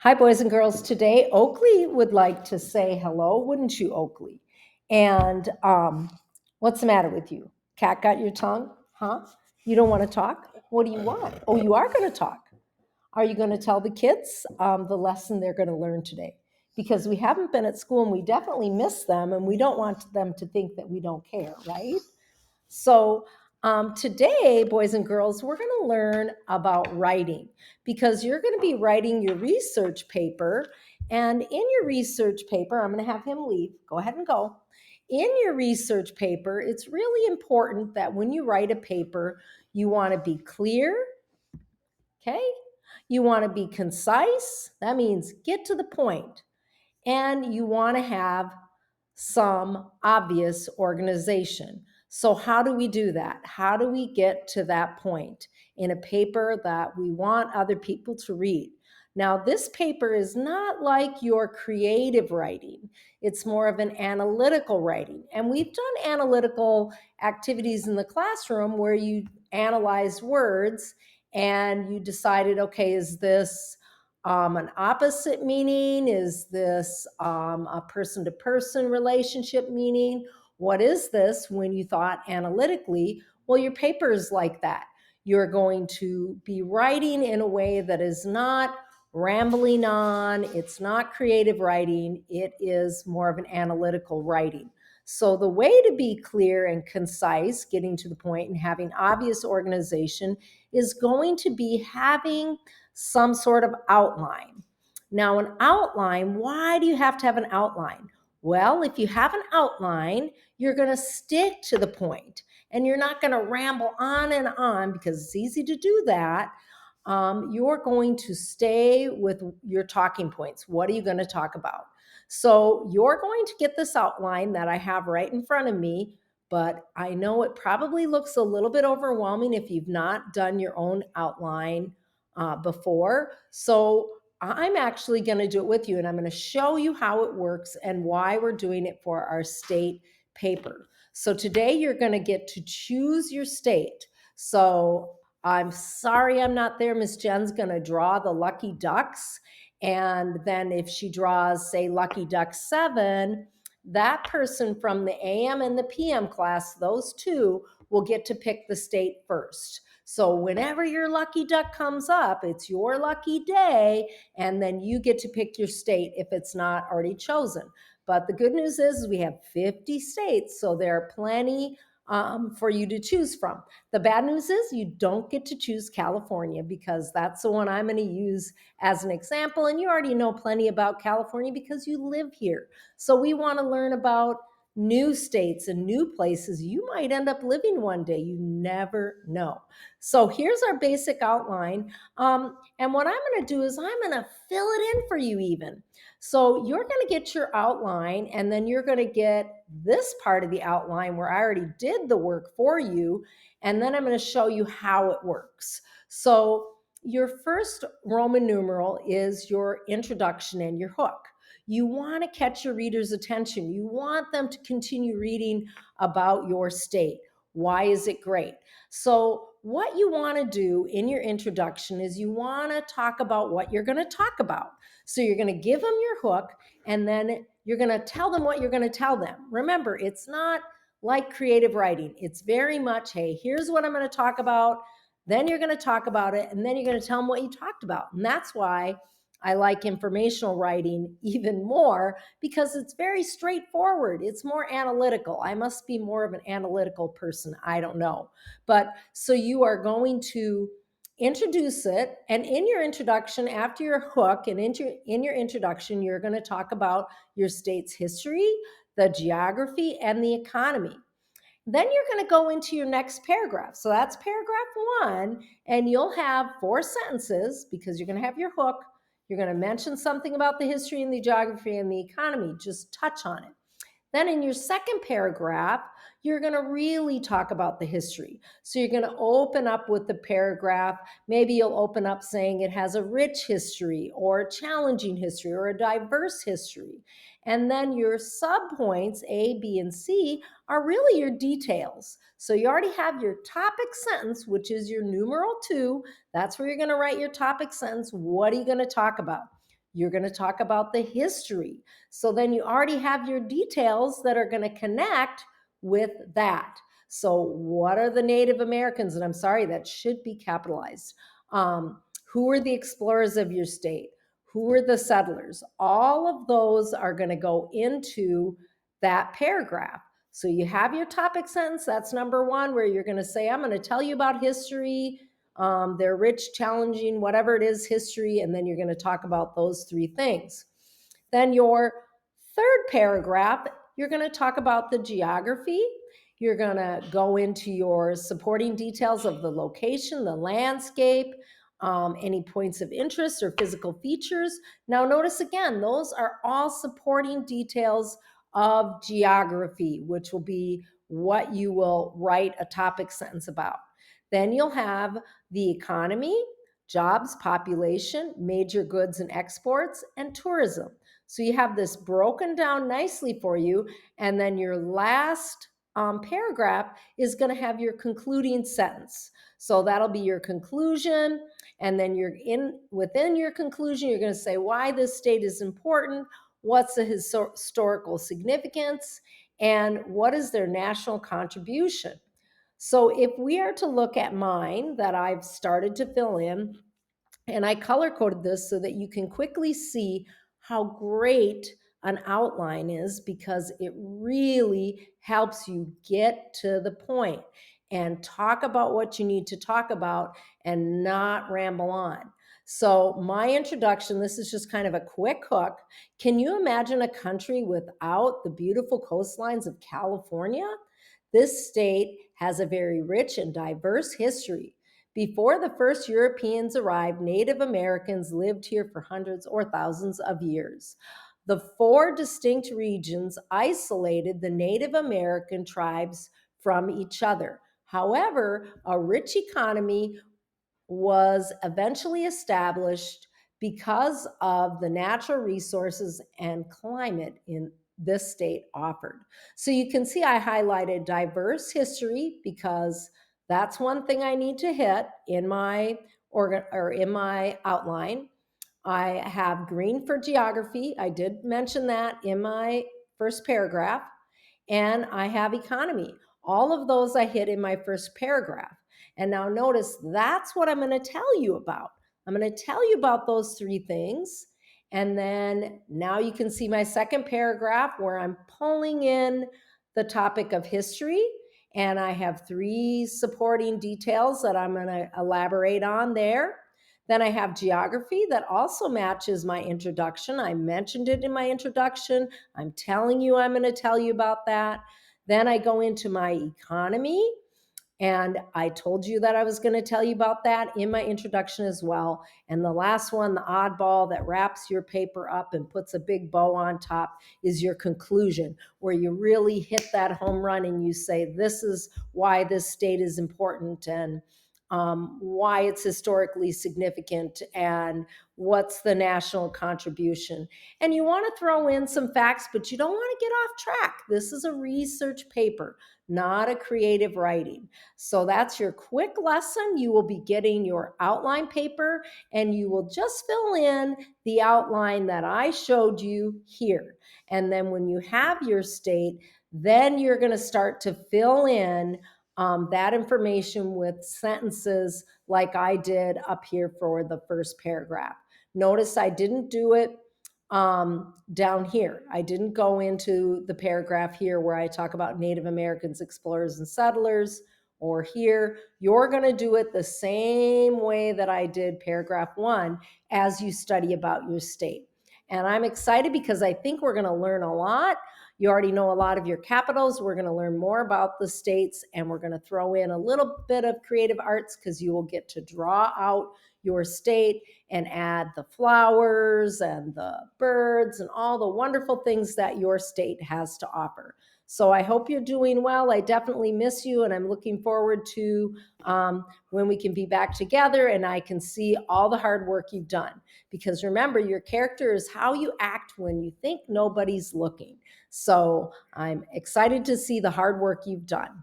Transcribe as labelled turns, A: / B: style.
A: Hi, boys and girls. Today, Oakley would like to say hello, wouldn't you, Oakley? And what's the matter with you? Cat got your tongue? Huh? You don't want to talk? What do you want? Oh, you are going to talk. Are you going to tell the kids the lesson they're going to learn today? Because we haven't been at school and we definitely miss them, and we don't want them to think that we don't care, right? So, today, boys and girls, we're going to learn about writing because you're going to be writing your research paper. And in your research paper, I'm going to have him leave. Go ahead and go. In your research paper, it's really important that when you write a paper, you want to be clear, okay? You want to be concise. That means get to the point. And you want to have some obvious organization. So, how do we do that? How do we get to that point in a paper that we want other people to read? Now, this paper is not like your creative writing. It's more of an analytical writing. And we've done analytical activities in the classroom where you analyze words and you decided, okay, is this an opposite meaning? Is this a person to person relationship meaning? What is this when you thought analytically? Well, your paper is like that. You're going to be writing in a way that is not rambling on, it's not creative writing, it is more of an analytical writing. So, the way to be clear and concise, getting to the point and having obvious organization, is going to be having some sort of outline. Now, an outline, why do you have to have an outline? Well, if you have an outline, you're going to stick to the point and you're not going to ramble on and on because it's easy to do that. You're going to stay with your talking points. What are you going to talk about? So, you're going to get this outline that I have right in front of me, but I know it probably looks a little bit overwhelming if you've not done your own outline before. So I'm actually going to do it with you and I'm going to show you how it works and why we're doing it for our state paper. So today you're going to get to choose your state. So I'm sorry I'm not there. Miss Jen's going to draw the lucky ducks. And then if she draws, say, lucky duck 7, that person from the AM and the PM class, those two, will get to pick the state first. So whenever your lucky duck comes up, it's your lucky day, and then you get to pick your state if it's not already chosen. But the good news is we have 50 states, so there are plenty for you to choose from. The bad news is you don't get to choose California because that's the one I'm going to use as an example. And you already know plenty about California because you live here. So we want to learn about new states and new places you might end up living one day. You never know. So here's our basic outline. And what I'm going to do is I'm going to fill it in for you even. So you're going to get your outline and then you're going to get this part of the outline where I already did the work for you. And then I'm going to show you how it works. So your first Roman numeral is your introduction and your hook. You want to catch your reader's attention. You want them to continue reading about your state. Why is it great? So, what you want to do in your introduction is you want to talk about what you're going to talk about. So, you're going to give them your hook and then you're going to tell them what you're going to tell them. Remember, it's not like creative writing, it's very much, hey, here's what I'm going to talk about. Then you're going to talk about it and then you're going to tell them what you talked about. And that's why I like informational writing even more because it's very straightforward. It's more analytical. I must be more of an analytical person. I don't know. But so you are going to introduce it. And in your introduction, after your hook and in your introduction, you're going to talk about your state's history, the geography, and the economy. Then you're going to go into your next paragraph. So that's paragraph 1, and you'll have 4 sentences because you're going to have your hook. You're going to mention something about the history and the geography and the economy, just touch on it. Then in your second paragraph, you're going to really talk about the history. So you're going to open up with the paragraph. Maybe you'll open up saying it has a rich history or a challenging history or a diverse history. And then your subpoints, A, B, and C, are really your details. So you already have your topic sentence, which is your numeral 2. That's where you're going to write your topic sentence. What are you going to talk about? you're going to talk about the history. So then you already have your details that are going to connect with that. So what are the Native Americans? And I'm sorry, that should be capitalized. Who are the explorers of your state? Who are the settlers? All of those are going to go into that paragraph. So you have your topic sentence, that's number one, where you're going to say, I'm going to tell you about history, their rich, challenging, whatever it is, history, and then you're going to talk about those three things. Then your third paragraph, you're going to talk about the geography. You're going to go into your supporting details of the location, the landscape, any points of interest or physical features. Now notice again, those are all supporting details of geography, which will be what you will write a topic sentence about. Then you'll have the economy, jobs, population, major goods and exports, and tourism. So you have this broken down nicely for you. And then your last paragraph is going to have your concluding sentence. So that'll be your conclusion. And then within your conclusion, you're going to say why this state is important, what's the historical significance, and what is their national contribution. So if we are to look at mine that I've started to fill in, and I color coded this so that you can quickly see how great an outline is, because it really helps you get to the point and talk about what you need to talk about and not ramble on. So my introduction, this is just kind of a quick hook. Can you imagine a country without the beautiful coastlines of California? This state has a very rich and diverse history. Before the first Europeans arrived, Native Americans lived here for hundreds or thousands of years. The four distinct regions isolated the Native American tribes from each other. However, a rich economy was eventually established because of the natural resources and climate in this state offered. So you can see I highlighted diverse history because that's one thing I need to hit in my in my outline. I have green for geography. I did mention that in my first paragraph. And I have economy. All of those I hit in my first paragraph. And now notice that's what I'm going to tell you about. I'm going to tell you about those three things. And then now you can see my second paragraph where I'm pulling in the topic of history. And I have three supporting details that I'm going to elaborate on there. Then I have geography that also matches my introduction. I mentioned it in my introduction. I'm telling you I'm going to tell you about that. Then I go into my economy, and I told you that I was going to tell you about that in my introduction as well. And the last one, the oddball that wraps your paper up and puts a big bow on top, is your conclusion, where you really hit that home run and you say, this is why this state is important, and why it's historically significant, and what's the national contribution. And you want to throw in some facts, but you don't want to get off track. This is a research paper, not a creative writing. So that's your quick lesson. You will be getting your outline paper, and you will just fill in the outline that I showed you here. And then when you have your state, then you're going to start to fill in that information with sentences like I did up here for the first paragraph. Notice I didn't do it down here. I didn't go into the paragraph here where I talk about Native Americans, explorers, and settlers, or here. You're going to do it the same way that I did paragraph 1 as you study about your state. And I'm excited because I think we're going to learn a lot. You already know a lot of your capitals. We're going to learn more about the states, and we're going to throw in a little bit of creative arts because you will get to draw out your state and add the flowers and the birds and all the wonderful things that your state has to offer. So I hope you're doing well. I definitely miss you, and I'm looking forward to when we can be back together and I can see all the hard work you've done. Because remember, your character is how you act when you think nobody's looking. So I'm excited to see the hard work you've done.